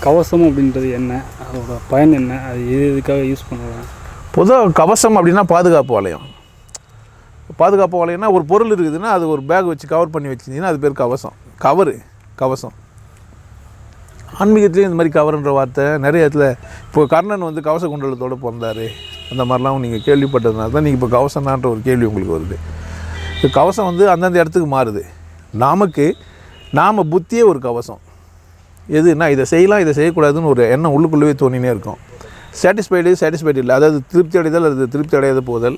கவசம் அப்படின்றது என்ன, அதோட பயன் என்ன, அது எதுக்காக யூஸ் பண்ணுவாங்க? பொதுவாக கவசம் அப்படின்னா பாதுகாப்பு வளையம். பாதுகாப்பு வளையம்னா ஒரு பொருள் இருக்குதுன்னா அது ஒரு பேக் வச்சு கவர் பண்ணி வச்சுருந்தீங்கன்னா அது பேர் கவசம். கவசம். ஆன்மீகத்துலேயும் இந்த மாதிரி கவர்ன்ற வார்த்தை நிறைய இடத்துல. இப்போ கர்ணன் வந்து கவச குண்டலத்தோடு பிறந்தார், அந்த மாதிரிலாம் நீங்கள் கேள்விப்பட்டதுனால தான் நீங்கள் இப்போ கவசம்னான்ற ஒரு கேள்வி உங்களுக்கு வருது. இப்போ கவசம் வந்து அந்தந்த இடத்துக்கு மாறுது. நாம் புத்தியே ஒரு கவசம். எதுனா இதை செய்யலாம் இதை செய்யக்கூடாதுன்னு ஒரு எண்ணம் உள்ளுக்குள்ளேயே தோணினே இருக்கும். சாட்டிஸ்ஃபைடு இல்லை, அதாவது திருப்தி அடைதல் அல்லது திருப்தி அடையாத போதல்,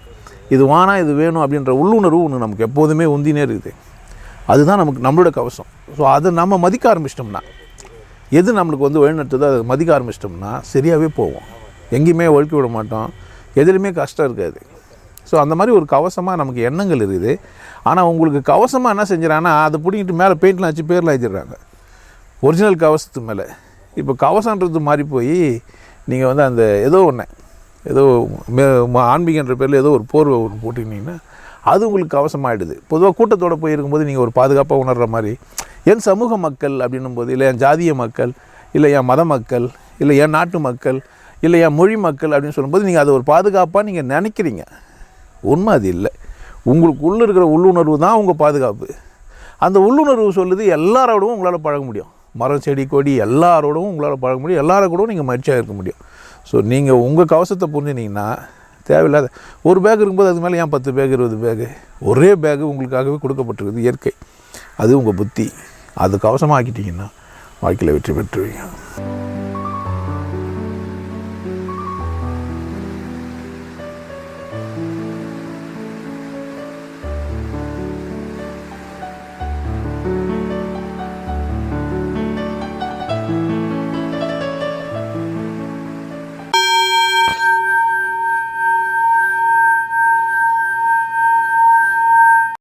இது வானா இது வேணும் அப்படின்ற உள்ளுணர்வு ஒன்று நமக்கு எப்போதுமே உந்தினே இருக்குது. அதுதான் நம்மளோட கவசம். ஸோ அதை நம்ம மதிக்க ஆரம்பிச்சிட்டோம்னா, எது நம்மளுக்கு வந்து வழிநடத்துதோ அதை மதிக்க ஆரம்பிச்சிட்டோம்னா சரியாகவே போவோம். எங்கேயுமே ஒழுக்கி விட மாட்டோம், எதுலையுமே கஷ்டம் இருக்காது. ஸோ அந்த மாதிரி ஒரு கவசமாக நமக்கு எண்ணங்கள் இருக்குது. ஆனால் உங்களுக்கு கவசமாக என்ன செஞ்சுறாங்கன்னா அதை பிடிங்கிட்டு மேலே பெயிண்ட்லாம் வச்சு பேரில் வச்சிடுறாங்க ஒரிஜினல் கவசத்து மேலே. இப்போ கவசன்றது மாறி போய் நீங்கள் வந்து அந்த ஏதோ ஆன்மீகன்ற பேரில் ஏதோ ஒரு போர்வை ஒன்று போட்டிருந்தீங்கன்னா அது உங்களுக்கு கவசமாகிடுது. பொதுவாக கூட்டத்தோடு போயிருக்கும்போது நீங்கள் ஒரு பாதுகாப்பாக உணர்கிற மாதிரி என் சமூக மக்கள் அப்படின்னும் போது, இல்லை என் ஜாதிய மக்கள், இல்லை என் மத மக்கள், இல்லை என் நாட்டு மக்கள், இல்லை என் மொழி மக்கள் அப்படின்னு சொல்லும்போது நீங்கள் அதை ஒரு பாதுகாப்பாக நீங்கள் நினைக்கிறீங்க. உண்மை அது இல்லை. உங்களுக்கு உள்ளே இருக்கிற உள்ளுணர்வு தான் உங்கள் பாதுகாப்பு. அந்த உள்ளுணர்வு சொல்லுது எல்லாரோடவும் உங்களால் பழக முடியும். மரம் செடி கொடி எல்லாரோடவும் உங்களால் பழக முடியும், எல்லாரோட கூட நீங்கள் மகிழ்ச்சியாக இருக்க முடியும். ஸோ நீங்கள் உங்கள் கவசத்தை புரிஞ்சுனீங்கன்னா தேவையில்லாத ஒரு பேக் இருக்கும்போது அதுக்கு மேலே ஏன் 10 பேக் 20 பேகு, ஒரே பேகு உங்களுக்காகவே கொடுக்கப்பட்டிருக்குது இயற்கை. அது உங்கள் புத்தி. அது கவசமாக ஆக்கிட்டிங்கன்னா வாழ்க்கையில் வெற்றி பெற்றுவீங்க.